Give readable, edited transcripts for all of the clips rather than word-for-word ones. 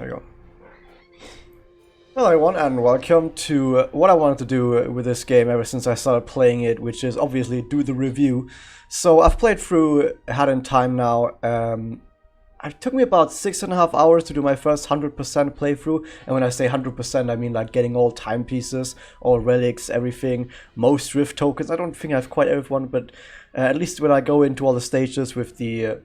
there you go. Hello everyone and welcome to what I wanted to do with this game ever since I started playing it, which is obviously do the review. So I've played through Hat in Time now. It took me about 6.5 hours to do my first 100% playthrough, and when I say 100% I mean like getting all timepieces, all relics, everything, most rift tokens. I don't think I have quite everyone, but at least when I go into all the stages with the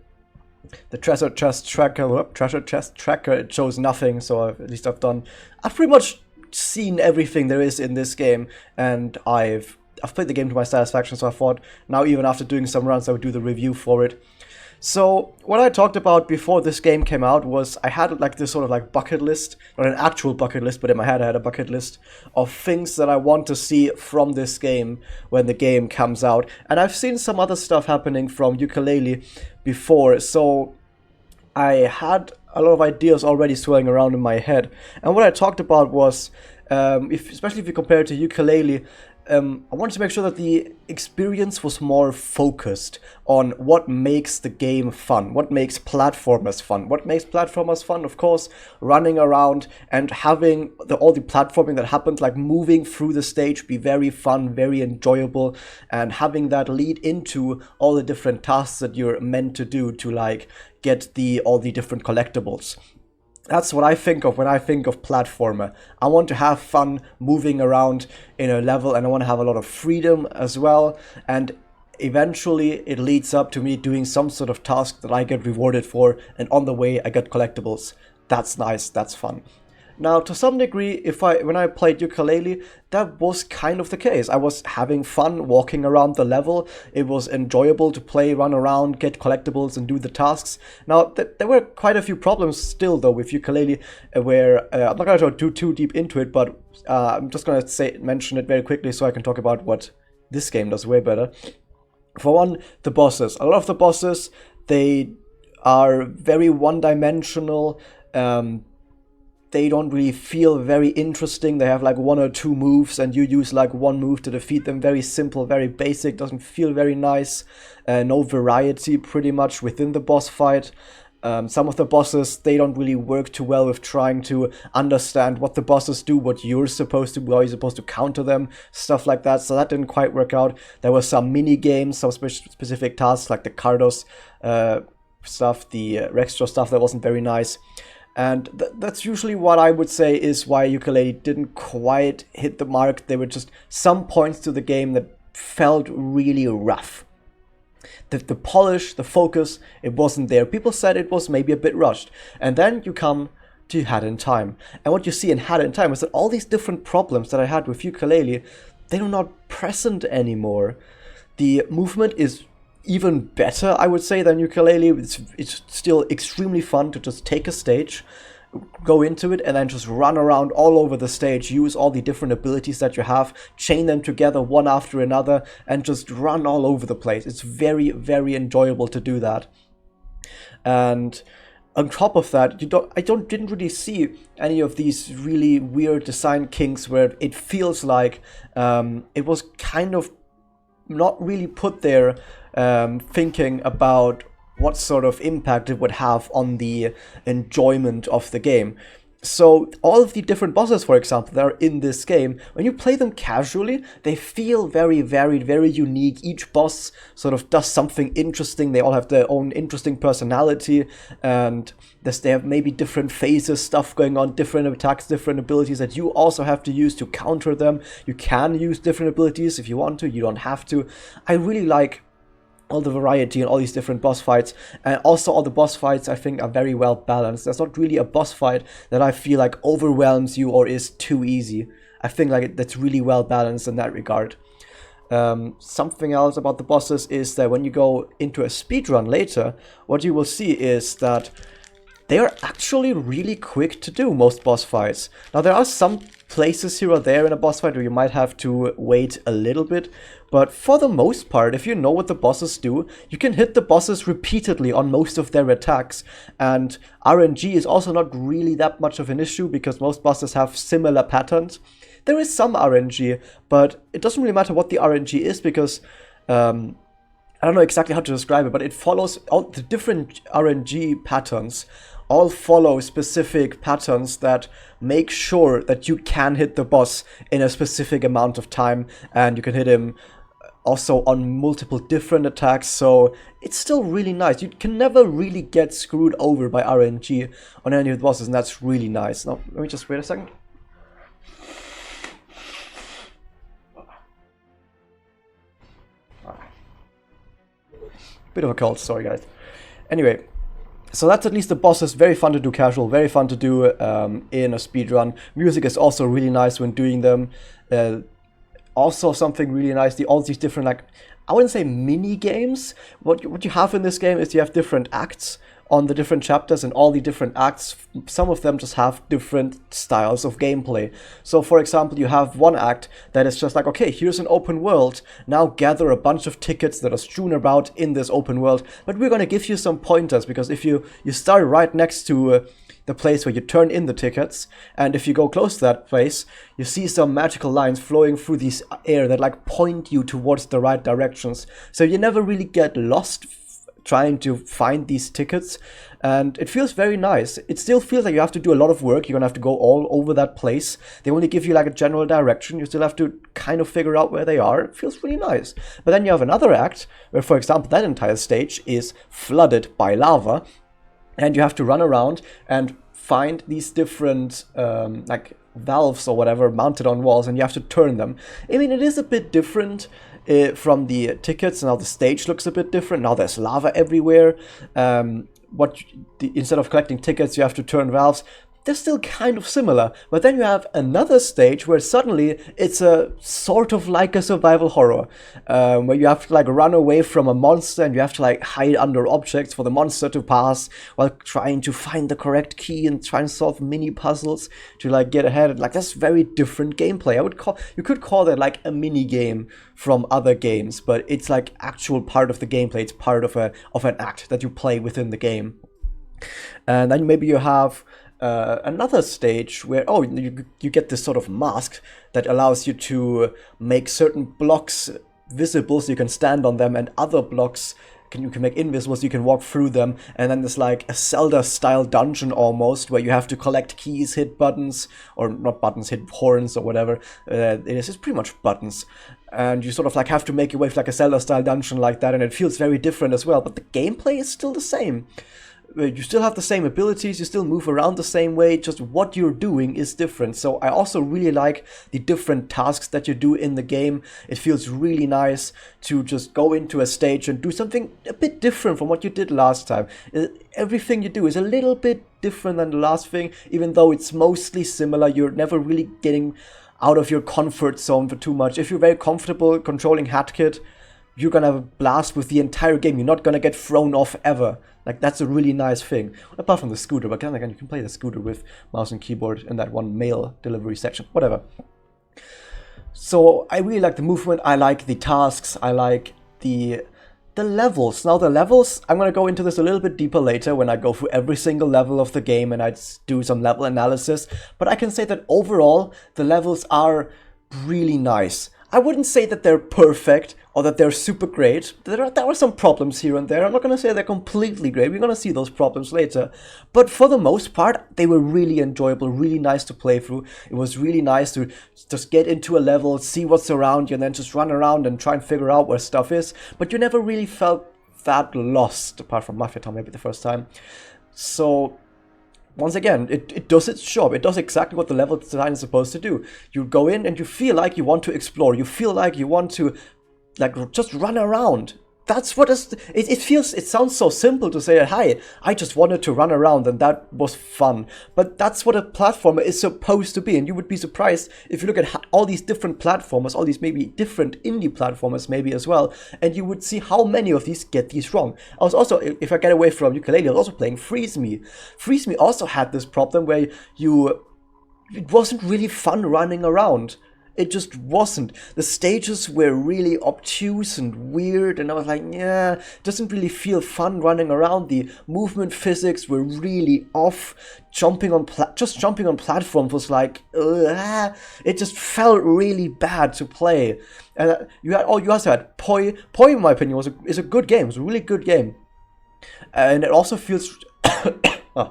treasure chest tracker, it shows nothing, so at least I've pretty much seen everything there is in this game, and I've played the game to my satisfaction, so I thought now even after doing some runs I would do the review for it. So what I talked about before this game came out was I had like this sort of like bucket list, not an actual bucket list, but in my head I had a bucket list of things that I want to see from this game when the game comes out. And I've seen some other stuff happening from Yooka-laylee before, so I had a lot of ideas already swirling around in my head. And what I talked about was, especially if you compare it to Yooka-laylee, I wanted to make sure that the experience was more focused on what makes the game fun, what makes platformers fun. What makes platformers fun? Of course, running around and having all the platforming that happens, like moving through the stage, be very fun, very enjoyable, and having that lead into all the different tasks that you're meant to do to like get all the different collectibles. That's what I think of when I think of platformer. I want to have fun moving around in a level, and I want to have a lot of freedom as well, and eventually it leads up to me doing some sort of task that I get rewarded for, and on the way I get collectibles. That's nice, that's fun. Now, to some degree, when I played Yooka-laylee, that was kind of the case. I was having fun walking around the level. It was enjoyable to play, run around, get collectibles, and do the tasks. Now, there were quite a few problems still, though, with Yooka-laylee, where I'm not going to go too deep into it, but I'm just going to mention it very quickly so I can talk about what this game does way better. For one, the bosses. A lot of the bosses, they are very one-dimensional. They don't really feel very interesting. They have like one or two moves and you use like one move to defeat them. Very simple, very basic, doesn't feel very nice. No variety pretty much within the boss fight. Some of the bosses, they don't really work too well with trying to understand what the bosses do, what you're supposed to do, how you're supposed to counter them, stuff like that. So that didn't quite work out. There were some mini games, some specific tasks like the Cardos stuff, the Rextra stuff that wasn't very nice. And that's usually what I would say is why Yooka-laylee didn't quite hit the mark. There were just some points to the game that felt really rough. The polish, the focus, it wasn't there. People said it was maybe a bit rushed. And then you come to Hat in Time. And what you see in Hat in Time is that all these different problems that I had with Yooka-laylee, they are not present anymore. The movement is even better, I would say, than Yooka-laylee. It's still extremely fun to just take a stage, go into it, and then just run around all over the stage, use all the different abilities that you have, chain them together one after another, and just run all over the place. It's very, very enjoyable to do that. And on top of that, didn't really see any of these really weird design kinks where it feels like it was kind of not really put there thinking about what sort of impact it would have on the enjoyment of the game. So all of the different bosses, for example, that are in this game, when you play them casually, they feel very varied, very unique. Each boss sort of does something interesting. They all have their own interesting personality, and they have maybe different phases, stuff going on, different attacks, different abilities that you also have to use to counter them. You can use different abilities if you want to, you don't have to. I really like all the variety and all these different boss fights, and also all the boss fights I think are very well balanced. There's not really a boss fight that I feel like overwhelms you or is too easy. I think like that's really well balanced in that regard. Something else about the bosses is that when you go into a speedrun later, what you will see is that they are actually really quick to do, most boss fights. Now there are some places here or there in a boss fight where you might have to wait a little bit, but for the most part, if you know what the bosses do, you can hit the bosses repeatedly on most of their attacks, and RNG is also not really that much of an issue because most bosses have similar patterns. There is some RNG, but it doesn't really matter what the RNG is because I don't know exactly how to describe it, but it follows all the different RNG patterns all follow specific patterns that make sure that you can hit the boss in a specific amount of time, and you can hit him also on multiple different attacks, so it's still really nice. You can never really get screwed over by RNG on any of the bosses, and that's really nice. Now, let me just wait a second. Bit of a cold, sorry guys. Anyway, so that's at least the bosses. Very fun to do casual, very fun to do in a speedrun. Music is also really nice when doing them. Also something really nice, all these different, like, I wouldn't say mini games. What you have in this game is you have different acts on the different chapters, and all the different acts, some of them just have different styles of gameplay. So for example, you have one act that is just like, okay, here's an open world, now gather a bunch of tickets that are strewn about in this open world, but we're going to give you some pointers, because if you start right next to the place where you turn in the tickets, and if you go close to that place, you see some magical lines flowing through this air that like point you towards the right directions, so you never really get lost trying to find these tickets, and it feels very nice. It still feels like you have to do a lot of work. You're gonna have to go all over that place. They only give you like a general direction. You still have to kind of figure out where they are. It feels really nice. But then you have another act where, for example, that entire stage is flooded by lava, and you have to run around and find these different like valves or whatever mounted on walls, and you have to turn them. I mean, it is a bit different from the tickets. Now the stage looks a bit different. Now there's lava everywhere. Instead of collecting tickets, you have to turn valves. They're still kind of similar, but then you have another stage where suddenly it's a sort of like a survival horror, where you have to like run away from a monster, and you have to like hide under objects for the monster to pass while trying to find the correct key and try and solve mini puzzles to like get ahead. Like, that's very different gameplay. You could call that like a mini game from other games, but it's like actual part of the gameplay. It's part of an act that you play within the game. And then maybe you have another stage where, you get this sort of mask that allows you to make certain blocks visible so you can stand on them, and other blocks you can make invisible so you can walk through them. And then there's like a Zelda-style dungeon almost, where you have to collect keys, hit buttons, or not buttons, hit horns or whatever. It's pretty much buttons. And you sort of like have to make your way for like a Zelda-style dungeon like that, and it feels very different as well. But the gameplay is still the same. You still have the same abilities, you still move around the same way, just what you're doing is different. So I also really like the different tasks that you do in the game. It feels really nice to just go into a stage and do something a bit different from what you did last time. Everything you do is a little bit different than the last thing, even though it's mostly similar. You're never really getting out of your comfort zone for too much. If you're very comfortable controlling HATKit, you're gonna have a blast with the entire game. You're not gonna get thrown off ever. Like, that's a really nice thing. Apart from the scooter, but again, you can play the scooter with mouse and keyboard in that one mail delivery section, whatever. So I really like the movement, I like the tasks, I like the levels. Now the levels, I'm gonna go into this a little bit deeper later when I go through every single level of the game and I do some level analysis, but I can say that overall, the levels are really nice. I wouldn't say that they're perfect or that they're super great. There are some problems here and there. I'm not going to say they're completely great. We're going to see those problems later. But for the most part, they were really enjoyable, really nice to play through. It was really nice to just get into a level, see what's around you, and then just run around and try and figure out where stuff is. But you never really felt that lost, apart from Mafia Town maybe the first time. So once again, it does its job. It does exactly what the level design is supposed to do. You go in and you feel like you want to explore. You feel like you want to, like, just run around. That's what it sounds so simple to say, hi, I just wanted to run around and that was fun. But that's what a platformer is supposed to be. And you would be surprised if you look at all these different platformers, all these maybe different indie platformers maybe as well, and you would see how many of these get these wrong. I was also, if I get away from yooka-laylee, I was also playing Freeze Me. Freeze Me also had this problem where it wasn't really fun running around. It just wasn't. The stages were really obtuse and weird, and I was like, yeah, it doesn't really feel fun running around. The movement physics were really off. Jumping on platforms was like, it just felt really bad to play. And you also had Poi. Poi, in my opinion, is a good game. It was a really good game, and it also feels.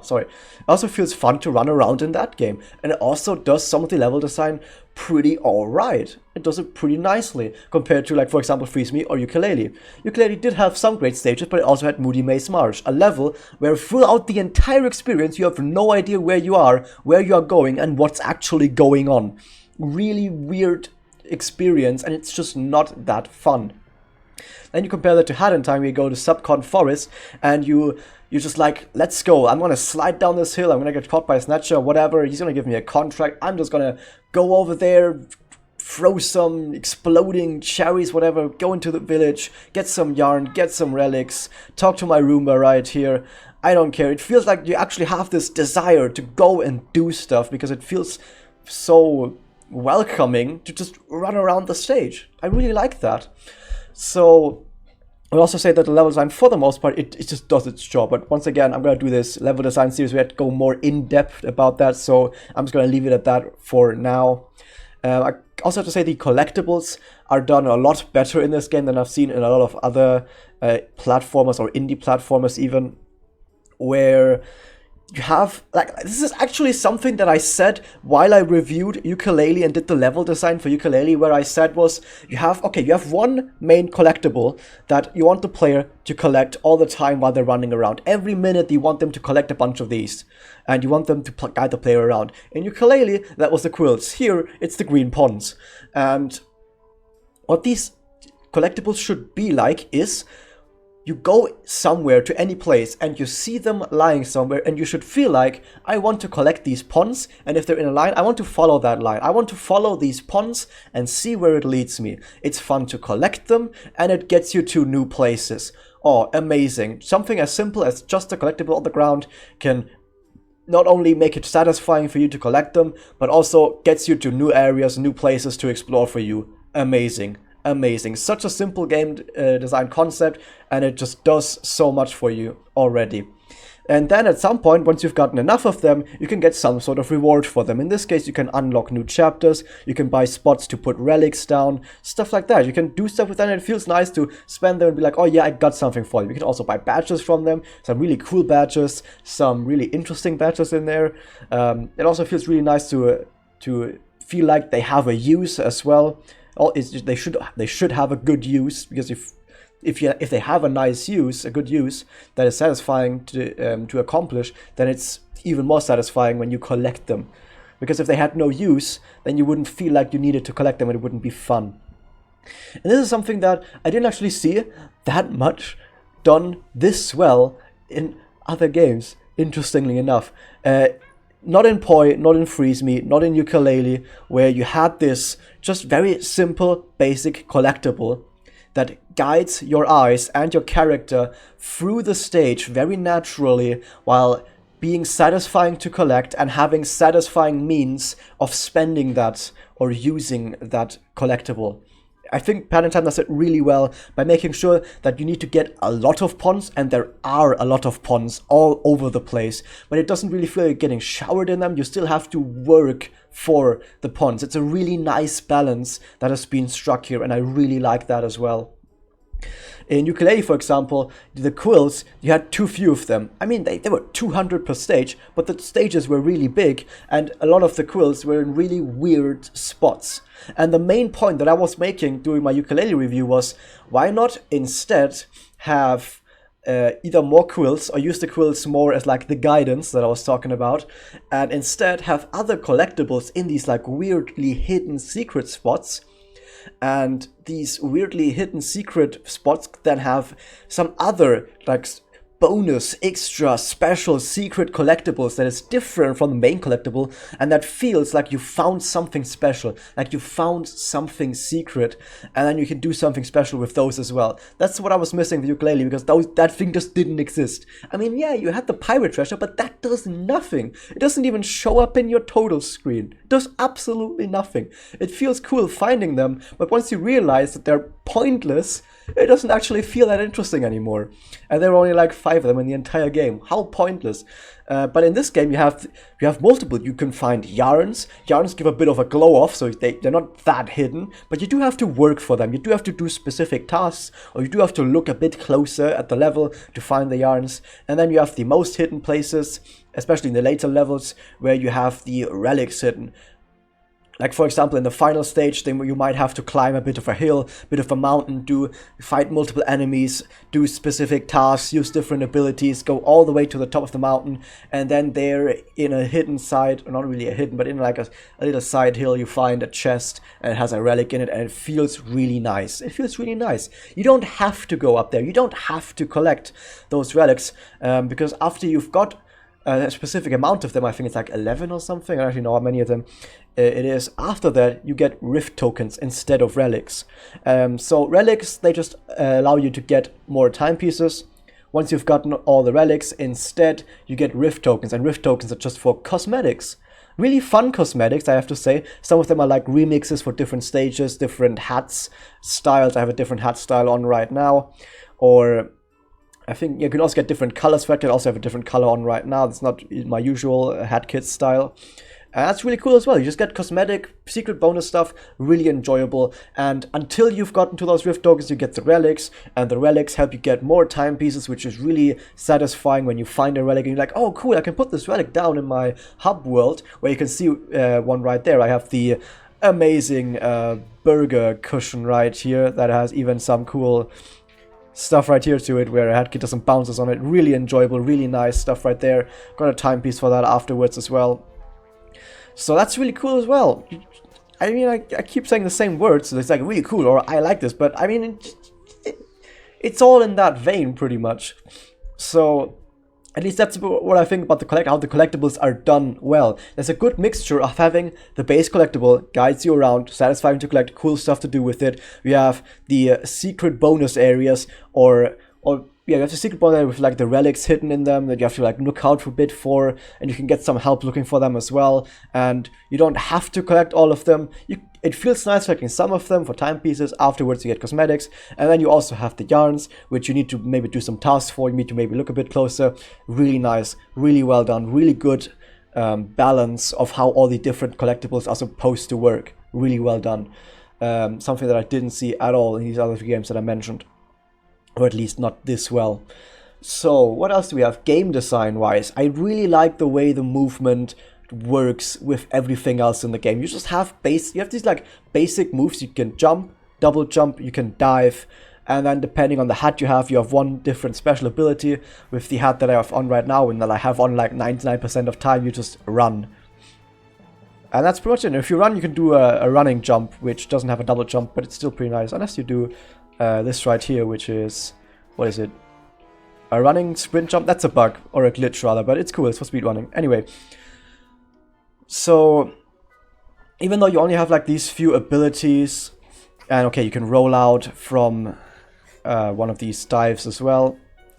Sorry. It also feels fun to run around in that game. And it also does some of the level design pretty alright. It does it pretty nicely compared to, like, for example, Freeze Me or Yooka-laylee. Yooka-laylee did have some great stages, but it also had Moody Maze Marsh, a level where throughout the entire experience you have no idea where you are going, and what's actually going on. Really weird experience, and it's just not that fun. Then you compare that to Hat in Time, where you go to Subcon Forest, and you're just like, let's go, I'm gonna slide down this hill, I'm gonna get caught by a Snatcher, whatever, he's gonna give me a contract, I'm just gonna go over there, throw some exploding cherries, whatever, go into the village, get some yarn, get some relics, talk to my Roomba right here, I don't care. It feels like you actually have this desire to go and do stuff, because it feels so welcoming to just run around the stage. I really like that. So I would also say that the level design, for the most part, it just does its job. But once again, I'm going to do this level design series where I go more in-depth about that, so I'm just going to leave it at that for now. I also have to say the collectibles are done a lot better in this game than I've seen in a lot of other platformers or indie platformers even, where you have, like, this is actually something that I said while I reviewed Yooka-laylee and did the level design for Yooka-laylee, where I said was, you have one main collectible that you want the player to collect all the time while they're running around. Every minute you want them to collect a bunch of these, and you want them to guide the player around. In Yooka-laylee, that was the quills. Here, it's the green ponds. And what these collectibles should be like is, you go somewhere to any place and you see them lying somewhere, and you should feel like, I want to collect these ponds, and if they're in a line, I want to follow that line. I want to follow these ponds and see where it leads me. It's fun to collect them, and it gets you to new places. Oh, amazing. Something as simple as just a collectible on the ground can not only make it satisfying for you to collect them, but also gets you to new areas, new places to explore for you. Amazing. Amazing. Such a simple game design concept, and it just does so much for you already. And then at some point, once you've gotten enough of them, you can get some sort of reward for them. In this case, you can unlock new chapters, you can buy spots to put relics down, stuff like that. You can do stuff with them, and it feels nice to spend them and be like, oh yeah, I got something for you. You can also buy badges from them, some really cool badges, some really interesting badges in there. It also feels really nice to feel like they have a use as well. They should have a good use, because if they have a nice use, a good use that is satisfying to accomplish, then it's even more satisfying when you collect them. Because if they had no use, then you wouldn't feel like you needed to collect them, and it wouldn't be fun. And this is something that I didn't actually see that much done this well in other games, interestingly enough. Not in Poi, not in Freeze Me, not in Yooka-laylee, where you had this just very simple, basic collectible that guides your eyes and your character through the stage very naturally, while being satisfying to collect and having satisfying means of spending that or using that collectible. I think Hat in Time does it really well by making sure that you need to get a lot of ponds, and there are a lot of ponds all over the place, but it doesn't really feel like getting showered in them. You still have to work for the ponds. It's a really nice balance that has been struck here, and I really like that as well. In Yooka-laylee, for example, the quills, you had too few of them. I mean, they were 200 per stage, but the stages were really big, and a lot of the quills were in really weird spots. And the main point that I was making during my Yooka-laylee review was, why not instead have either more quills, or use the quills more as like the guidance that I was talking about, and instead have other collectibles in these like weirdly hidden secret spots. And these weirdly hidden secret spots then have some other like bonus, extra, special, secret collectibles that is different from the main collectible, and that feels like you found something special, like you found something secret, and then you can do something special with those as well. That's what I was missing with Yooka-laylee, because that thing just didn't exist. I mean, yeah, you had the pirate treasure, but that does nothing. It doesn't even show up in your total screen. It does absolutely nothing. It feels cool finding them, but once you realize that they're pointless, it doesn't actually feel that interesting anymore. And there were only like 5 of them in the entire game. How pointless. But in this game, you have multiple. You can find yarns. Yarns give a bit of a glow off, so they're not that hidden. But you do have to work for them. You do have to do specific tasks, or you do have to look a bit closer at the level to find the yarns. And then you have the most hidden places, especially in the later levels, where you have the relics hidden. Like, for example, in the final stage, then you might have to climb a bit of a hill, a bit of a mountain, fight multiple enemies, do specific tasks, use different abilities, go all the way to the top of the mountain, and then there in a hidden side, or not really a hidden, but in like a little side hill, you find a chest, and it has a relic in it, and it feels really nice. It feels really nice. You don't have to go up there. You don't have to collect those relics, because after you've got a specific amount of them, I think it's like 11 or something, I don't actually know how many of them it is. After that, you get rift tokens instead of relics. So relics, they just allow you to get more timepieces. Once you've gotten all the relics, instead you get rift tokens, and rift tokens are just for cosmetics. Really fun cosmetics, I have to say. Some of them are like remixes for different stages, different hats, styles. I have a different hat style on right now. Or I think you can also get different colors for it. I also have a different color on right now. That's not my usual hat kit style. And that's really cool as well. You just get cosmetic, secret bonus stuff, really enjoyable. And until you've gotten to those rift tokens, you get the relics. And the relics help you get more timepieces, which is really satisfying when you find a relic and you're like, oh cool, I can put this relic down in my hub world, where you can see one right there. I have the amazing burger cushion right here that has even some cool stuff right here to it, where a hat kit does some bounces on it. Really enjoyable, really nice stuff right there. Got a timepiece for that afterwards as well. So that's really cool as well. I mean, I keep saying the same words, so it's like really cool, or I like this, but I mean, it's all in that vein pretty much. So at least that's what I think about how the collectibles are done well. There's a good mixture of having the base collectible guides you around, satisfying to collect, cool stuff to do with it. We have the secret bonus areas, or yeah, you have the secret bonus area with like the relics hidden in them that you have to like look out for a bit for, and you can get some help looking for them as well. And you don't have to collect all of them. It feels nice collecting some of them for timepieces. Afterwards you get cosmetics, and then you also have the yarns, which you need to maybe do some tasks for. You need to maybe look a bit closer. Really nice, really well done, really good balance of how all the different collectibles are supposed to work. Really well done. Something that I didn't see at all in these other games that I mentioned. Or at least not this well. So what else do we have game design wise? I really like the way the movement works with everything else in the game. You just have you have these like basic moves. You can jump, double jump, you can dive, and then depending on the hat you have one different special ability. With the hat that I have on right now, and that I have on like 99% of time, you just run. And that's pretty much it. If you run, you can do a running jump, which doesn't have a double jump, but it's still pretty nice. Unless you do this right here, which is, what is it? A running sprint jump? That's a bug, or a glitch rather, but it's cool, it's for speedrunning. Anyway, so even though you only have like these few abilities, and okay, you can roll out from one of these dives as well.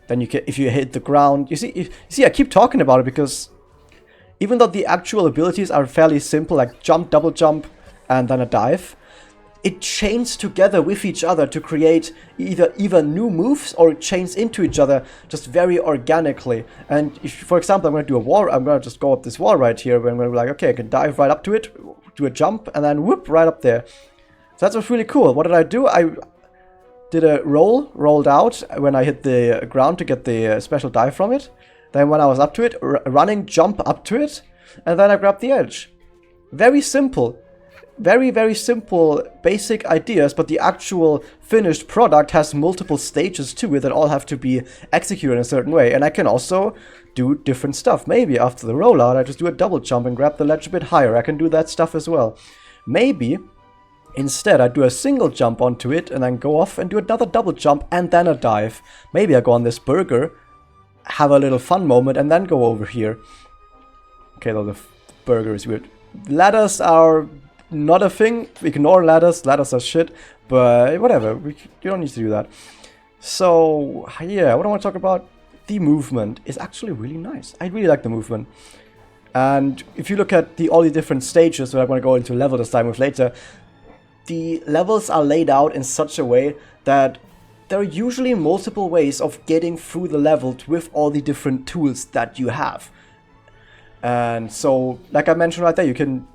Then you can, if you hit the ground, you see, I keep talking about it because even though the actual abilities are fairly simple, like jump, double jump, and then a dive, it chains together with each other to create either new moves or it chains into each other just very organically. And if, for example, I'm going to do a wall, I'm going to just go up this wall right here, and I'm going to be like, okay, I can dive right up to it, do a jump, and then whoop, right up there. So that's what's really cool. What did I do? I did a rolled out when I hit the ground to get the special dive from it. Then when I was up to it, running jump up to it, and then I grabbed the edge. Very simple. Very, very simple, basic ideas, but the actual finished product has multiple stages to it that all have to be executed in a certain way. And I can also do different stuff. Maybe after the rollout, I just do a double jump and grab the ledge a bit higher. I can do that stuff as well. Maybe instead I do a single jump onto it and then go off and do another double jump and then a dive. Maybe I go on this burger, have a little fun moment, and then go over here. Okay, though the burger is weird. Ladders are not a thing. Ignore ladders. Ladders are shit. But whatever. You don't need to do that. So, yeah, what I want to talk about, the movement is actually really nice. I really like the movement. And if you look at all the different stages that I'm going to go into level design with later, the levels are laid out in such a way that there are usually multiple ways of getting through the level with all the different tools that you have. And so, like I mentioned right there, you can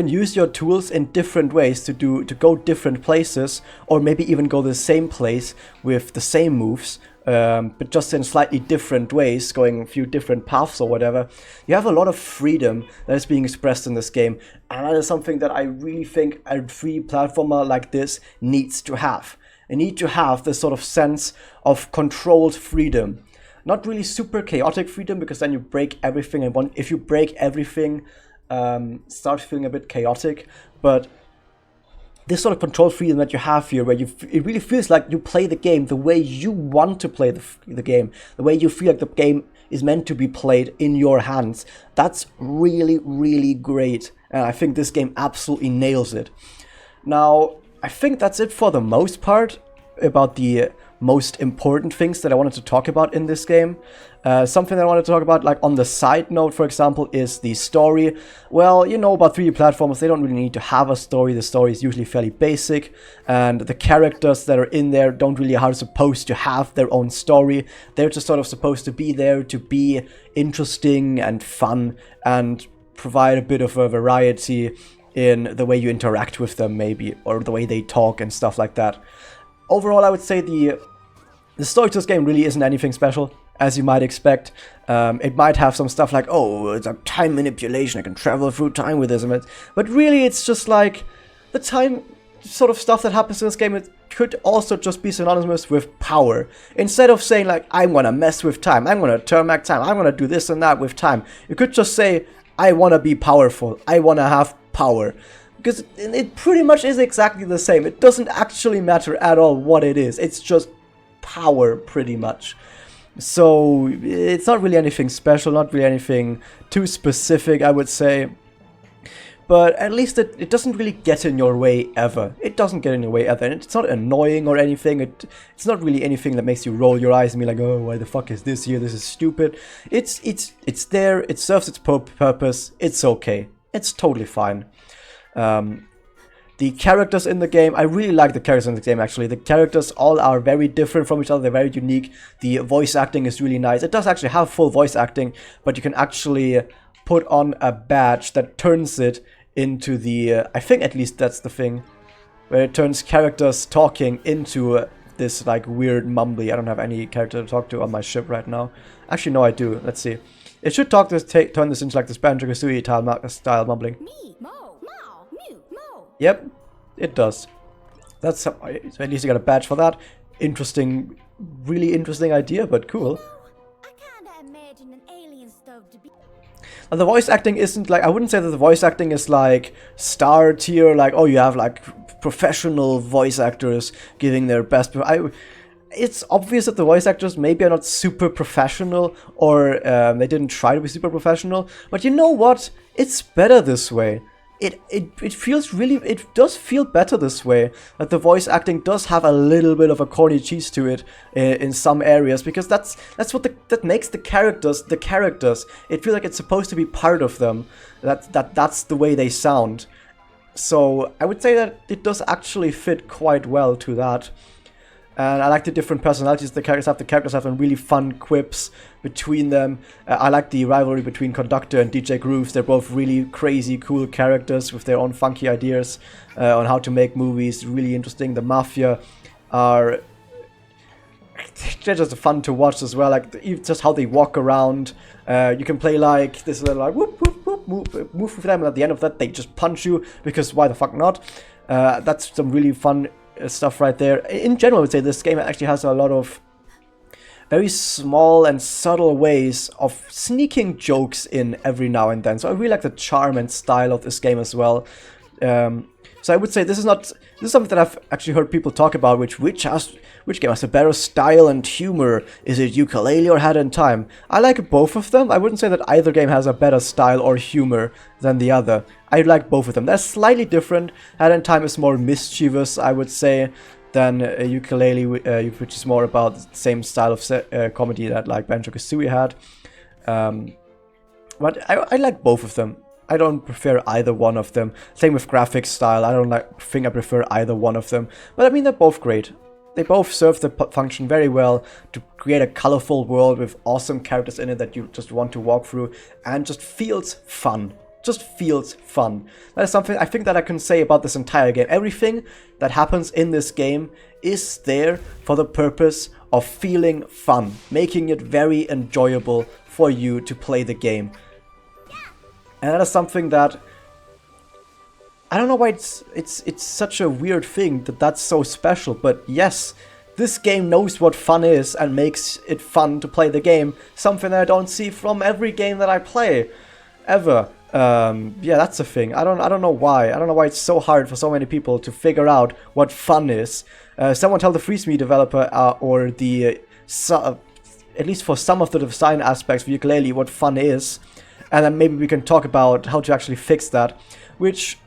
use your tools in different ways to go different places, or maybe even go the same place with the same moves, but just in slightly different ways, going a few different paths or whatever. You have a lot of freedom that is being expressed in this game, and that is something that I really think a free platformer like this needs to have. You need to have this sort of sense of controlled freedom. Not really super chaotic freedom, because then you break everything, and if you break everything, start feeling a bit chaotic. But this sort of controlled freedom that you have here, where it really feels like you play the game the way you want to play the game, the way you feel like the game is meant to be played in your hands. That's really, really great, and I think this game absolutely nails it. Now, I think that's it for the most part about the most important things that I wanted to talk about in this game. Something that I wanted to talk about, like on the side note, for example, is the story. Well, you know about 3D platformers, they don't really need to have a story. The story is usually fairly basic, and the characters that are in there don't really are supposed to have their own story. They're just sort of supposed to be there to be interesting and fun, and provide a bit of a variety in the way you interact with them, maybe, or the way they talk and stuff like that. Overall, I would say the story to this game really isn't anything special, as you might expect. It might have some stuff like, oh, it's a time manipulation, I can travel through time with this, but really it's just like the time sort of stuff that happens in this game. It could also just be synonymous with power. Instead of saying like, I'm gonna mess with time, I'm gonna turn back time, I'm gonna do this and that with time, you could just say, I wanna be powerful, I wanna have power. Because it pretty much is exactly the same. It doesn't actually matter at all what it is. It's just power, pretty much. So it's not really anything special, not really anything too specific, I would say. But at least it doesn't really get in your way ever. It doesn't get in your way ever. And it's not annoying or anything. It's not really anything that makes you roll your eyes and be like, oh, why the fuck is this here? This is stupid. It's there. It serves its purpose. It's okay. It's totally fine. The characters in the game, I really like the characters in the game, actually. The characters all are very different from each other, they're very unique. The voice acting is really nice. It does actually have full voice acting, but you can actually put on a badge that turns it into the, I think at least that's the thing, where it turns characters talking into this like weird mumbly. I don't have any character to talk to on my ship right now. Actually, no, I do. Let's see. It should turn this into like this Banjo-Kazooie style mumbling. Yep, it does. That's so at least you got a badge for that. Interesting, really interesting idea, but cool. I can't imagine an alien stove to be. And the voice acting isn't like, I wouldn't say that the voice acting is like star tier, like, oh, you have like professional voice actors giving their best. It's obvious that the voice actors maybe are not super professional, or they didn't try to be super professional, but you know what? It's better this way. It feels really, it does feel better this way, that the voice acting does have a little bit of a corny cheese to it in some areas, because that's what that makes the characters. It feels like it's supposed to be part of them. That's the way they sound. So I would say that it does actually fit quite well to that. And I like the different personalities the characters have. The characters have some really fun quips between them. I like the rivalry between Conductor and DJ Grooves. They're both really crazy, cool characters with their own funky ideas on how to make movies. Really interesting. The Mafia are... they're just fun to watch as well. Like, just how they walk around. You can play like this, like, whoop, whoop, whoop, move with them, and at the end of that, they just punch you, because why the fuck not? That's some really fun stuff right there. In general, I would say this game actually has a lot of very small and subtle ways of sneaking jokes in every now and then. So I really like the charm and style of this game as well. So I would say this is something that I've actually heard people talk about, which game has a better style and humor? Is it Yooka-Laylee or Hat in Time? I like both of them. I wouldn't say that either game has a better style or humor than the other. I like both of them. They're slightly different. Hat in Time is more mischievous, I would say, than Yooka-Laylee, which is more about the same style of comedy that like Banjo-Kazooie had. But I like both of them. I don't prefer either one of them. Same with graphics style. I don't think I prefer either one of them. But I mean, they're both great. they both serve the function very well to create a colorful world with awesome characters in it that you just want to walk through, and just feels fun. Just feels fun. That is something I think that I can say about this entire game. Everything that happens in this game is there for the purpose of feeling fun, making it very enjoyable for you to play the game. And that is something that I don't know why it's such a weird thing that that's so special, but yes, this game knows what fun is and makes it fun to play the game, something that I don't see from every game that I play ever. Yeah, that's the thing. I don't know why. I don't know why it's so hard for so many people to figure out what fun is. Someone tell the Freeze Me developer or the at least for some of the design aspects of yooka-laylee what fun is, and then maybe we can talk about how to actually fix that, which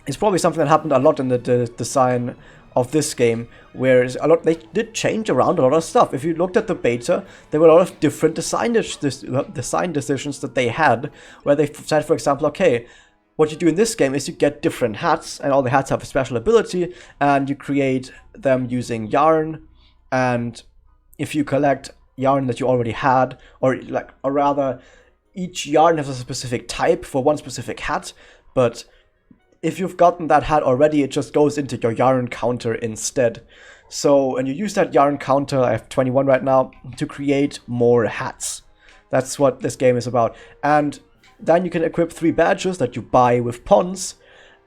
is probably something that happened a lot in the design of this game, where they did change around a lot of stuff. If you looked at the beta, there were a lot of different design decisions that they had, where they said, for example, okay, what you do in this game is you get different hats, and all the hats have a special ability, and you create them using yarn, and if you collect yarn that you already had, or rather, each yarn has a specific type for one specific hat, but if you've gotten that hat already, it just goes into your yarn counter instead. So, and you use that yarn counter, I have 21 right now, to create more hats. That's what this game is about. And then you can equip 3 badges that you buy with pawns,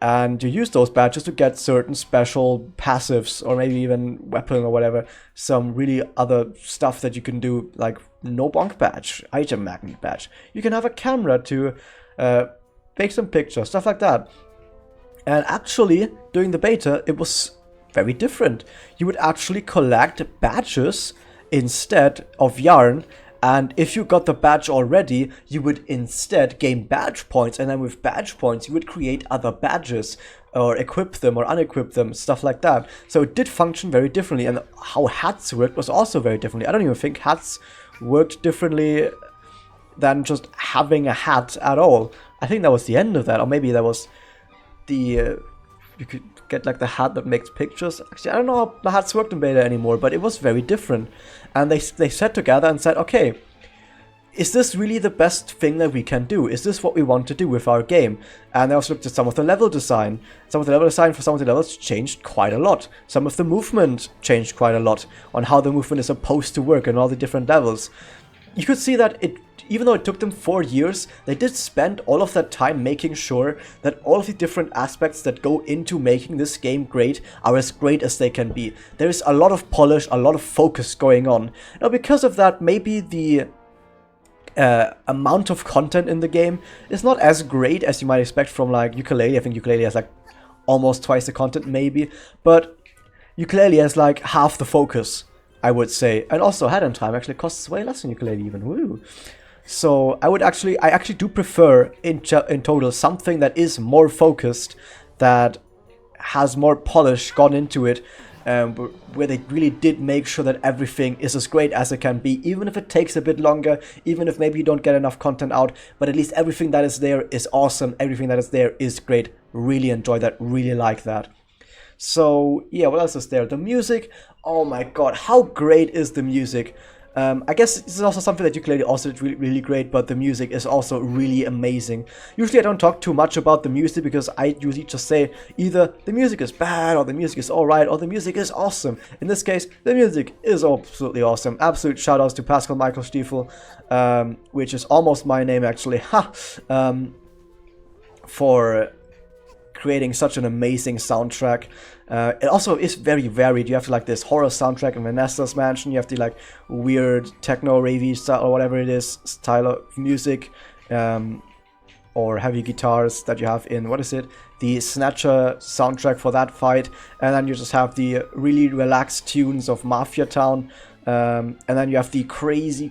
and you use those badges to get certain special passives, or maybe even weapon or whatever, some really other stuff that you can do, like no bonk badge, item magnet badge. You can have a camera to take some pictures, stuff like that. And actually, during the beta, it was very different. You would actually collect badges instead of yarn, and if you got the badge already, you would instead gain badge points, and then with badge points, you would create other badges, or equip them, or unequip them, stuff like that. So it did function very differently, and how hats worked was also very differently. I don't even think hats worked differently than just having a hat at all. I think that was the end of that, or maybe that was you could get like the hat that makes pictures. Actually, I don't know how the hats worked in beta anymore, but it was very different. And they sat together and said, okay, is this really the best thing that we can do? Is this what we want to do with our game? And they also looked at some of the level design. Some of the level design for some of the levels changed quite a lot. Some of the movement changed quite a lot on how the movement is supposed to work in all the different levels. You could see that even though it took them 4 years, they did spend all of that time making sure that all of the different aspects that go into making this game great are as great as they can be. There is a lot of polish, a lot of focus going on. Now, because of that, maybe the amount of content in the game is not as great as you might expect from like yooka-laylee. I think yooka-laylee has like almost twice the content maybe, but yooka-laylee has like half the focus, I would say. And also Hat in Time actually costs way less than yooka-laylee even. Woo! So I actually do prefer in total something that is more focused, that has more polish gone into it, where they really did make sure that everything is as great as it can be, even if it takes a bit longer, even if maybe you don't get enough content out, but at least everything that is there is awesome, everything that is there is great. Really enjoy that, really like that. So yeah, what else is there? The music, oh my god, how great is the music? I guess this is also something that yooka-laylee also did really great, but the music is also really amazing. Usually I don't talk too much about the music because I usually just say either the music is bad, or the music is alright, or the music is awesome. In this case, the music is absolutely awesome. Absolute shoutouts to Pascal Michael Stiefel, which is almost my name actually, for creating such an amazing soundtrack. It also is very varied. You have like this horror soundtrack in Vanessa's Mansion, you have the like weird techno ravey style or whatever it is style of music, or heavy guitars that you have in, what is it, the Snatcher soundtrack for that fight, and then you just have the really relaxed tunes of Mafia Town, and then you have the crazy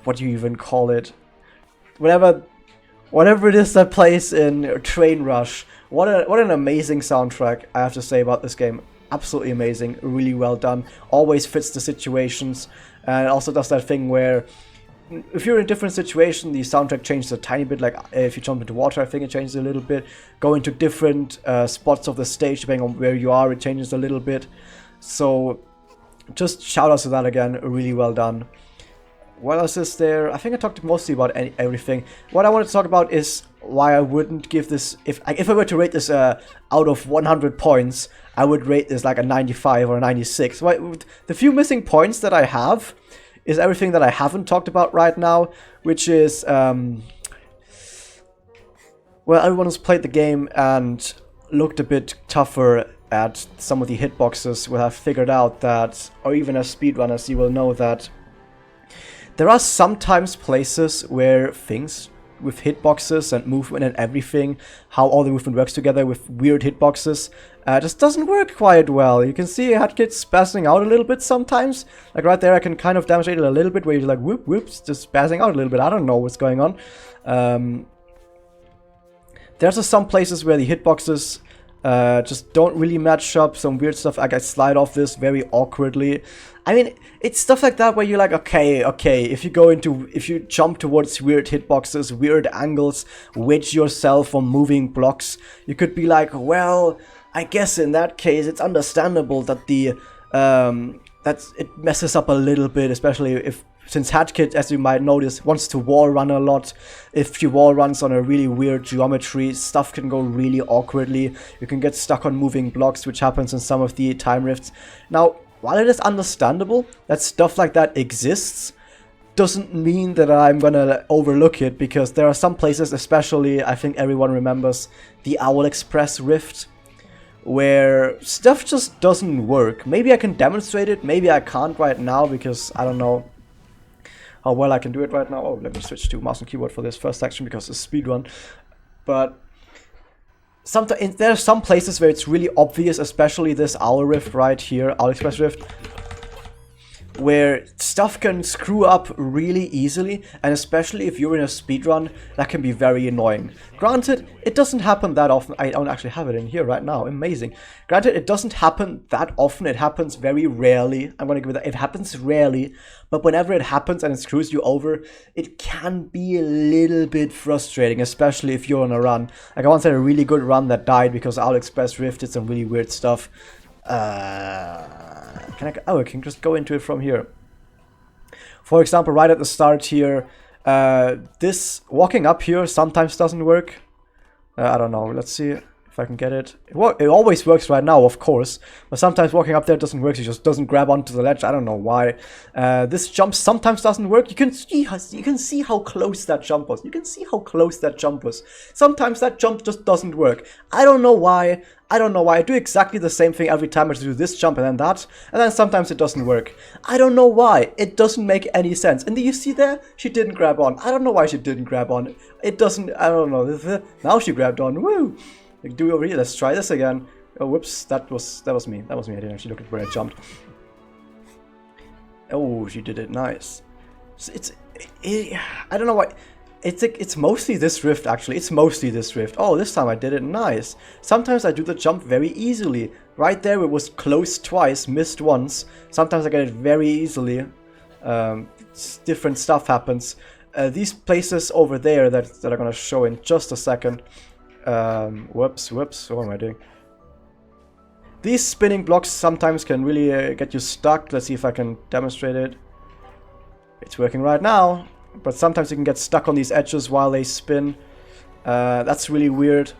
what do you even call it, whatever it is that plays in Train Rush. What an amazing soundtrack, I have to say, about this game. Absolutely amazing, really well done, always fits the situations, and it also does that thing where if you're in a different situation, the soundtrack changes a tiny bit. Like if you jump into water, I think it changes a little bit. Go into different spots of the stage, depending on where you are, it changes a little bit. So just shout out to that again, really well done. What else is there? I think I talked mostly about everything. What I wanted to talk about is why I wouldn't give this, if I were to rate this out of 100 points, I would rate this like a 95 or a 96. The few missing points that I have is everything that I haven't talked about right now, which is, well, everyone who's played the game and looked a bit tougher at some of the hitboxes will have figured out that, or even as speedrunners, you will know that there are sometimes places where things with hitboxes and movement and everything, how all the movement works together with weird hitboxes, just doesn't work quite well. You can see Hatkit spazzing out a little bit sometimes. Like right there, I can kind of demonstrate it a little bit where you're like, whoop, whoops, just spazzing out a little bit. I don't know what's going on. There's just some places where the hitboxes just don't really match up. Some weird stuff, like I slide off this very awkwardly. I mean, it's stuff like that where you're like, okay, if you jump towards weird hitboxes, weird angles, wedge yourself on moving blocks, you could be like, well, I guess in that case it's understandable that it messes up a little bit, especially since Hatkit, as you might notice, wants to wall run a lot. If she wall runs on a really weird geometry, stuff can go really awkwardly. You can get stuck on moving blocks, which happens in some of the time rifts. Now, while it is understandable that stuff like that exists, doesn't mean that I'm gonna overlook it, because there are some places, especially, I think everyone remembers, the Owl Express rift, where stuff just doesn't work. Maybe I can demonstrate it, maybe I can't right now, because I don't know how well I can do it right now. Oh, let me switch to mouse and keyboard for this first section because it's speedrun. But sometimes there are some places where it's really obvious, especially this Owl Rift right here, Owl Express Rift, where stuff can screw up really easily, and especially if you're in a speedrun, that can be very annoying. Granted, it doesn't happen that often. I don't actually have it in here right now, amazing. Granted, it doesn't happen that often, it happens very rarely. I'm gonna give it that, it happens rarely, but whenever it happens and it screws you over, it can be a little bit frustrating, especially if you're on a run. Like I once had a really good run that died because Owl Express Rift did some really weird stuff. I can just go into it from here. For example, right at the start here, this walking up here sometimes doesn't work. I don't know, let's see if I can get it. It always works right now, of course, but sometimes walking up there doesn't work, it just doesn't grab onto the ledge. I don't know why. This jump sometimes doesn't work. You can see how close that jump was. You can see how close that jump was. Sometimes that jump just doesn't work. I don't know why. I do exactly the same thing every time I do this jump and then that, and then sometimes it doesn't work. I don't know why. It doesn't make any sense. And do you see there? She didn't grab on. I don't know why she didn't grab on. It doesn't, I don't know. Now she grabbed on. Woo! Do it over here. Let's try this again. Oh, whoops. That was me. I didn't actually look at where I jumped. Oh, she did it. Nice. So I don't know why. It's mostly this rift, actually. It's mostly this rift. Oh, this time I did it nice. Sometimes I do the jump very easily. Right there it was close twice, missed once. Sometimes I get it very easily. Different stuff happens. These places over there that I'm gonna show in just a second. Whoops, what am I doing? These spinning blocks sometimes can really get you stuck. Let's see if I can demonstrate it. It's working right now. But sometimes you can get stuck on these edges while they spin. That's really weird.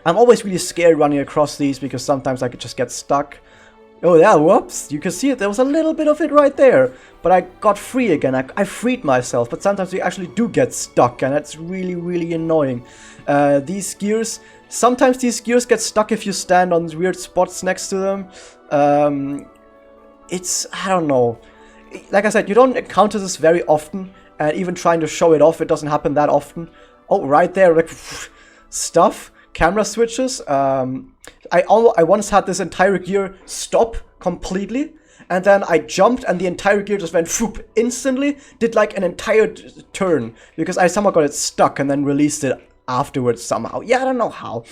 I'm always really scared running across these because sometimes I could just get stuck. Oh yeah, whoops! You can see it, there was a little bit of it right there. But I got free again, I freed myself. But sometimes you actually do get stuck and that's really, really annoying. These gears, sometimes these gears get stuck if you stand on weird spots next to them. I don't know. Like I said, you don't encounter this very often, and even trying to show it off, it doesn't happen that often. Oh, right there, like, stuff, camera switches. I once had this entire gear stop completely, and then I jumped, and the entire gear just went whoop, instantly, did like an entire turn, because I somehow got it stuck, and then released it afterwards somehow. Yeah, I don't know how.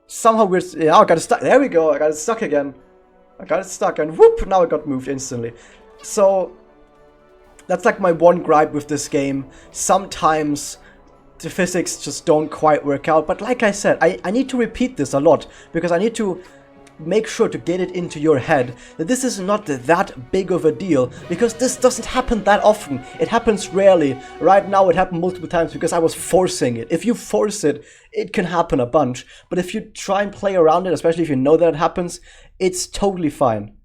Somehow weird. Yeah, I got it stuck. There we go, I got it stuck again. I got it stuck and whoop, now it got moved instantly. So That's like my one gripe with this game. Sometimes the physics just don't quite work out, but like I said, I need to repeat this a lot, because I need to make sure to get it into your head that this is not that big of a deal, because this doesn't happen that often. It happens rarely. Right now it happened multiple times because I was forcing it. If you force it, it can happen a bunch, but if you try and play around it, especially if you know that it happens, it's totally fine.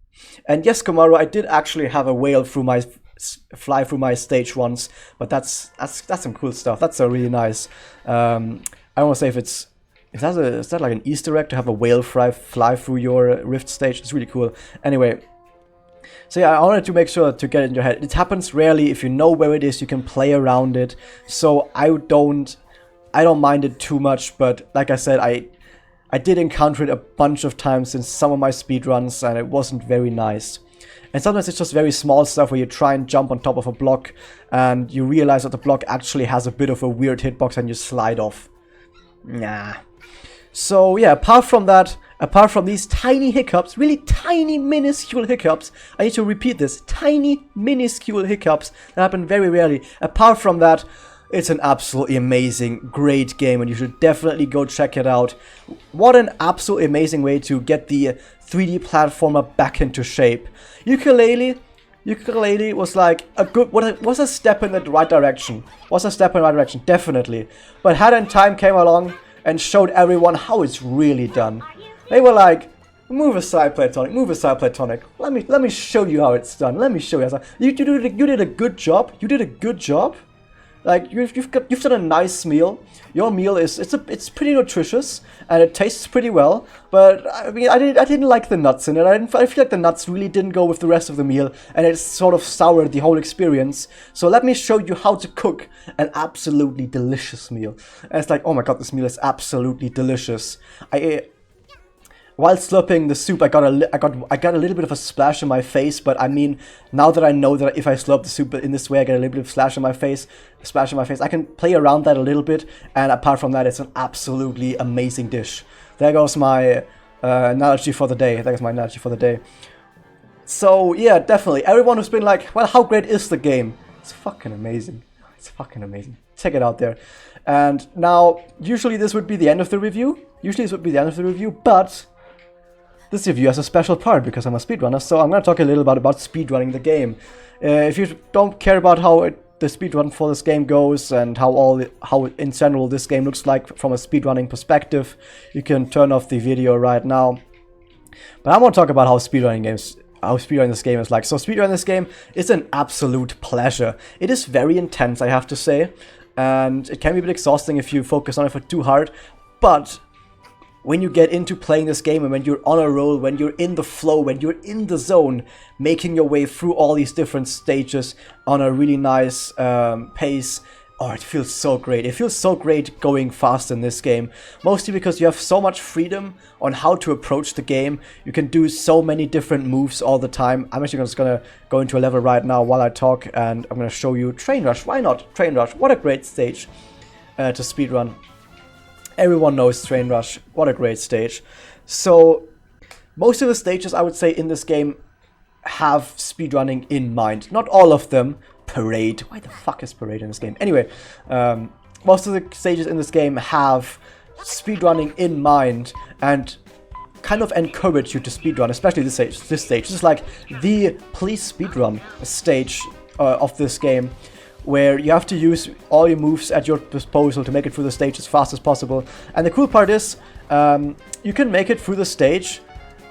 And yes, Komaru, I did actually have a whale fly through my stage once, but that's some cool stuff. That's a really nice. I don't want to say if it's is that like an Easter egg to have a whale fly through your Rift stage. It's really cool. Anyway, so yeah, I wanted to make sure to get it in your head. It happens rarely. If you know where it is, you can play around it. So I don't mind it too much. But like I said, I did encounter it a bunch of times in some of my speedruns, and it wasn't very nice. And sometimes it's just very small stuff where you try and jump on top of a block and you realize that the block actually has a bit of a weird hitbox and you slide off. Nah. So yeah, apart from that, apart from these tiny hiccups, really tiny minuscule hiccups, I need to repeat this, tiny minuscule hiccups that happen very rarely. Apart from that, it's an absolutely amazing, great game, and you should definitely go check it out. What an absolutely amazing way to get the 3D platformer back into shape. Yooka-laylee was like a good, was a step in the right direction. Definitely. But Hat in Time came along and showed everyone how it's really done. They were like, move aside, Platonic. Let me show you how it's done. Let me show you how it's done. You did a good job. Like you've done a nice meal. Your meal it's pretty nutritious and it tastes pretty well. But I mean, I didn't like the nuts in it. I feel like the nuts really didn't go with the rest of the meal, and it sort of soured the whole experience. So let me show you how to cook an absolutely delicious meal. And it's like, oh my god, this meal is absolutely delicious. While slurping the soup, I got a little bit of a splash in my face, but I mean, now that I know that if I slurp the soup in this way, I get a little bit of splash in my face, I can play around that a little bit, and apart from that, it's an absolutely amazing dish. There goes my analogy for the day. So yeah, definitely, everyone who's been like, well, how great is the game? It's fucking amazing. Check it out there. And now, usually this would be the end of the review, but this review has a special part because I'm a speedrunner, so I'm going to talk a little bit about speedrunning the game. If you don't care about how the speedrun for this game goes and how in general this game looks like from a speedrunning perspective, you can turn off the video right now. But I want to talk about how speedrunning this game is like. So speedrunning this game is an absolute pleasure. It is very intense, I have to say, and it can be a bit exhausting if you focus on it for too hard, but when you get into playing this game and when you're on a roll, when you're in the flow, when you're in the zone, making your way through all these different stages on a really nice pace, oh, it feels so great. It feels so great going fast in this game, mostly because you have so much freedom on how to approach the game. You can do so many different moves all the time. I'm actually just gonna go into a level right now while I talk, and I'm gonna show you Train Rush. Why not? Train Rush, what a great stage to speedrun. Everyone knows Train Rush. What a great stage. So, most of the stages, I would say, in this game have speedrunning in mind. Not all of them. Parade. Why the fuck is Parade in this game? Anyway, most of the stages in this game have speedrunning in mind and kind of encourage you to speedrun, especially this stage. This is like the please speedrun stage of this game, where you have to use all your moves at your disposal to make it through the stage as fast as possible. And the cool part is, you can make it through the stage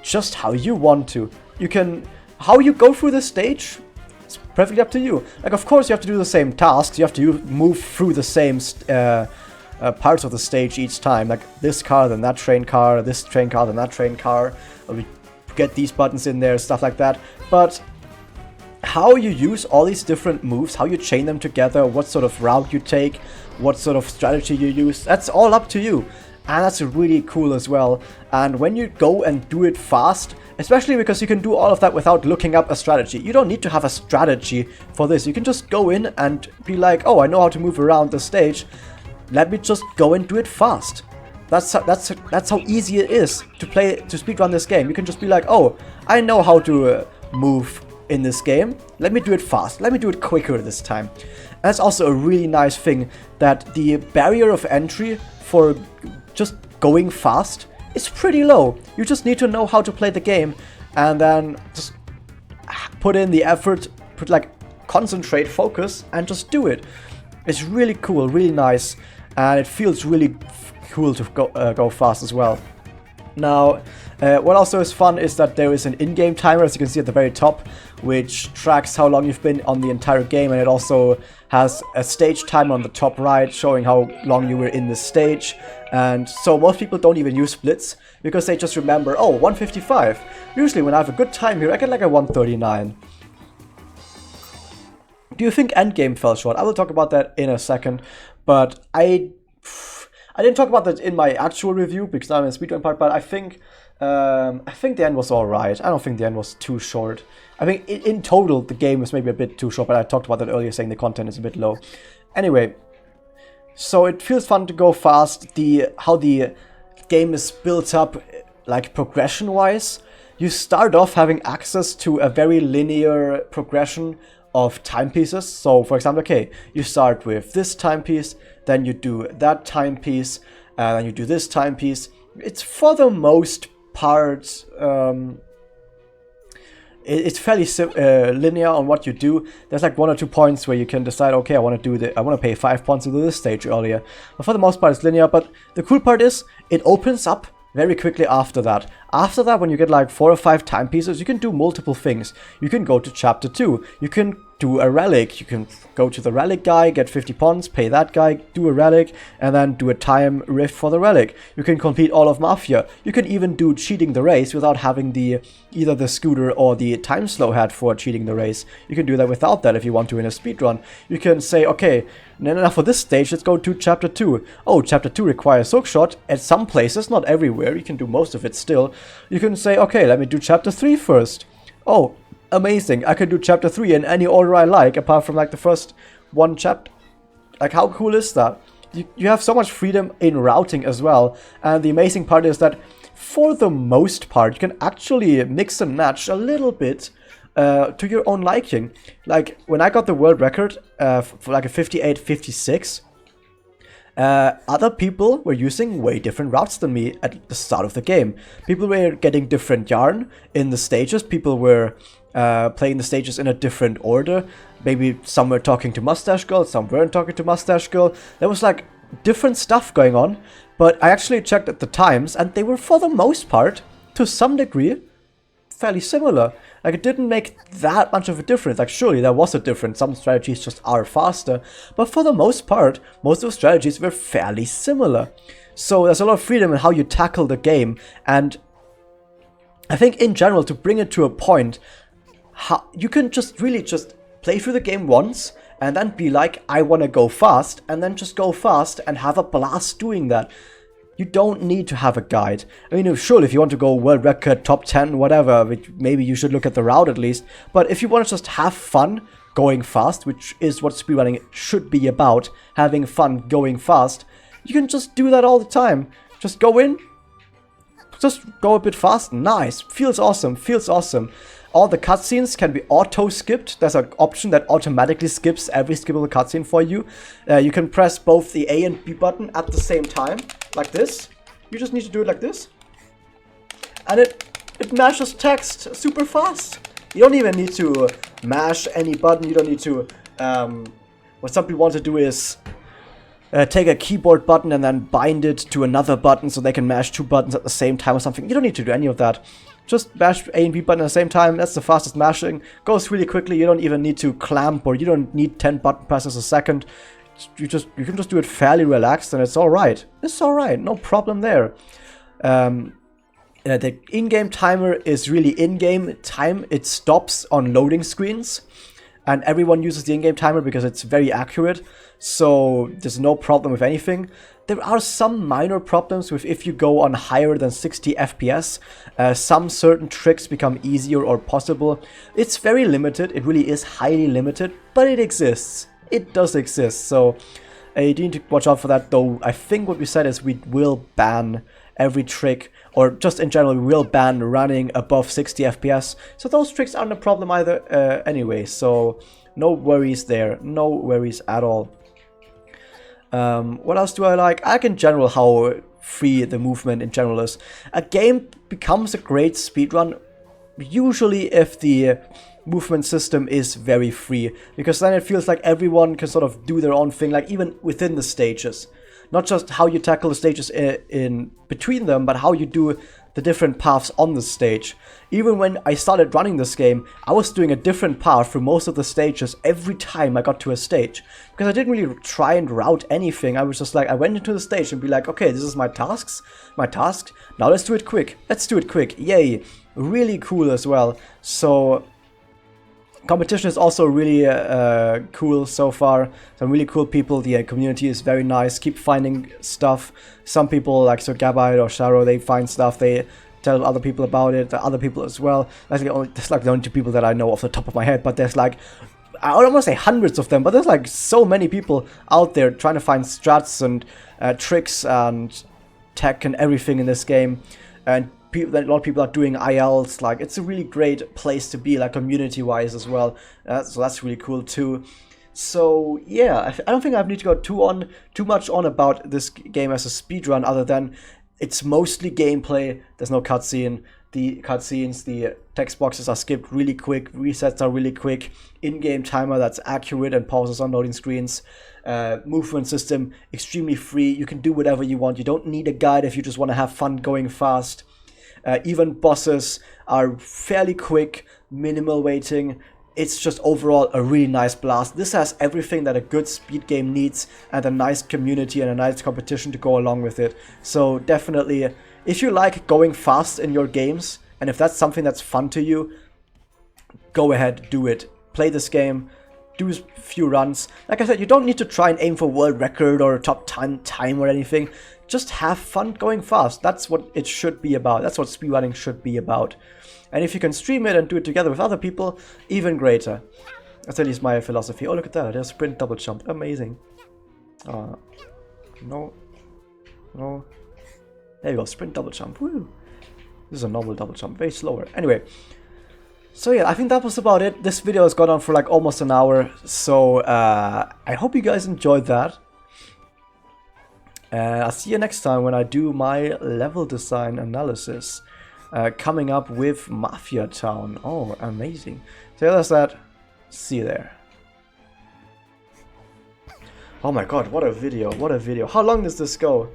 just how you want to. How you go through the stage, it's perfectly up to you. Like, of course, you have to do the same tasks, you have to move through the same parts of the stage each time. Like, this car, then that train car, this train car, then that train car. Or we get these buttons in there, stuff like that. But how you use all these different moves, how you chain them together, what sort of route you take, what sort of strategy you use, that's all up to you. And that's really cool as well. And when you go and do it fast, especially because you can do all of that without looking up a strategy. You don't need to have a strategy for this. You can just go in and be like, oh, I know how to move around the stage. Let me just go and do it fast. That's how easy it is to speedrun this game. You can just be like, oh, I know how to move in this game. Let me do it fast. Let me do it quicker this time. And that's also a really nice thing, that the barrier of entry for just going fast is pretty low. You just need to know how to play the game and then just put in the effort, concentrate, focus, and just do it. It's really cool, really nice, and it feels really cool to go fast as well. Now, what also is fun is that there is an in-game timer, as you can see at the very top, which tracks how long you've been on the entire game, and it also has a stage timer on the top right showing how long you were in the stage. And so most people don't even use splits because they just remember, oh, 155. Usually when I have a good time here, I get like a 139. Do you think endgame fell short? I will talk about that in a second, but I didn't talk about that in my actual review because I'm in the speedrun part, but I think the end was alright. I don't think the end was too short. I think in total the game was maybe a bit too short, but I talked about that earlier, saying the content is a bit low. Anyway, so it feels fun to go fast. How the game is built up, like progression-wise. You start off having access to a very linear progression of timepieces. So, for example, okay, you start with this timepiece, then you do that timepiece, and then you do this timepiece. It's for the most part, it's fairly linear on what you do. There's like 1 or 2 points where you can decide, okay, I want to pay 5 points to do this stage earlier. But for the most part, it's linear. But the cool part is, it opens up very quickly after that. After that, when you get like 4 or 5 timepieces, you can do multiple things. You can go to chapter 2. You can do a relic. You can go to the relic guy, get 50 points, pay that guy, do a relic, and then do a time rift for the relic. You can complete all of Mafia. You can even do cheating the race without having either the scooter or the time slow hat for cheating the race. You can do that without that if you want to in a speedrun. You can say, okay, now for this stage, let's go to chapter 2. Oh, chapter 2 requires hookshot at some places, not everywhere. You can do most of it still. You can say, okay, let me do chapter 3 first. Oh, amazing. I can do chapter 3 in any order I like, apart from like the first one chapter. Like, how cool is that? You have so much freedom in routing as well. And the amazing part is that for the most part, you can actually mix and match a little bit to your own liking. Like, when I got the world record for like a 58-56, other people were using way different routes than me at the start of the game. People were getting different yarn in the stages. People were playing the stages in a different order. Maybe some were talking to Mustache Girl, some weren't talking to Mustache Girl. There was like different stuff going on. But I actually checked at the times, and they were, for the most part, to some degree, fairly similar. Like, it didn't make that much of a difference. Like, surely there was a difference. Some strategies just are faster. But for the most part, most of the strategies were fairly similar. So there's a lot of freedom in how you tackle the game. And I think in general, to bring it to a point, you can just really just play through the game once and then be like, I want to go fast, and then just go fast and have a blast doing that. You don't need to have a guide. I mean, sure, if you want to go world record, top 10, whatever, maybe you should look at the route at least. But if you want to just have fun going fast, which is what speedrunning should be about, having fun going fast, you can just do that all the time. Just go in, just go a bit fast. Nice. Feels awesome. Feels awesome. All the cutscenes can be auto-skipped. There's an option that automatically skips every skippable cutscene for you. You can press both the A and B button at the same time, like this. You just need to do it like this. And it mashes text super fast. You don't even need to mash any button. You don't need to... what some people want to do is take a keyboard button and then bind it to another button so they can mash 2 buttons at the same time or something. You don't need to do any of that. Just mash A and B button at the same time. That's the fastest mashing. Goes really quickly. You don't even need to clamp, or you don't need 10 button presses a second. You can just do it fairly relaxed, and it's alright. It's alright. No problem there. The in-game timer is in-game time. It stops on loading screens, and everyone uses the in-game timer because it's very accurate. So there's no problem with anything. There are some minor problems with if you go on higher than 60 FPS. Some certain tricks become easier or possible. It's very limited. It really is highly limited, but it exists. It does exist. So you need to watch out for that, though. I think what we said is we will ban every trick, or just in general, we will ban running above 60 FPS. So those tricks aren't a problem either anyway, so no worries there, no worries at all. What else do I like? I like in general how free the movement in general is. A game becomes a great speedrun usually if the movement system is very free, because then it feels like everyone can sort of do their own thing, like even within the stages. Not just how you tackle the stages in between them, but how you do the different paths on the stage. Even when I started running this game, I was doing a different path through most of the stages every time I got to a stage. Because I didn't really try and route anything. I was just like, I went into the stage and be like, okay, this is my task, now let's do it quick. Yay. Really cool as well. So competition is also really cool so far. Some really cool people. The community is very nice. Keep finding stuff. Some people like Sir Gabite or Sharo, they find stuff. They tell other people about it. The other people as well. There's like the only two people that I know off the top of my head. But there's like, I don't want to say hundreds of them, but there's like so many people out there trying to find strats and tricks and tech and everything in this game. And a lot of people are doing ILs. Like, it's a really great place to be, like community wise as well. So that's really cool too. So yeah, I don't think I need to go too much on about this game as a speedrun, other than it's mostly gameplay. There's no cutscene. The cutscenes, the text boxes are skipped really quick. Resets are really quick. In-game timer that's accurate and pauses on loading screens. Movement system extremely free. You can do whatever you want. You don't need a guide if you just want to have fun going fast. Even bosses are fairly quick, minimal waiting. It's just overall a really nice blast. This has everything that a good speed game needs, and a nice community and a nice competition to go along with it. So definitely, if you like going fast in your games, and if that's something that's fun to you, go ahead, do it. Play this game, do a few runs. Like I said, you don't need to try and aim for world record or top time or anything. Just have fun going fast. That's what it should be about. That's what speedrunning should be about. And if you can stream it and do it together with other people, even greater. That's at least my philosophy. Oh, look at that. There's sprint double jump. Amazing. No. There you go. Sprint double jump. Woo. This is a normal double jump. Very slower. Anyway. So yeah, I think that was about it. This video has gone on for like almost an hour. So I hope you guys enjoyed that. I'll see you next time when I do my level design analysis. Coming up with Mafia Town. Oh, amazing. So that's that. See you there. Oh my god, what a video. How long does this go?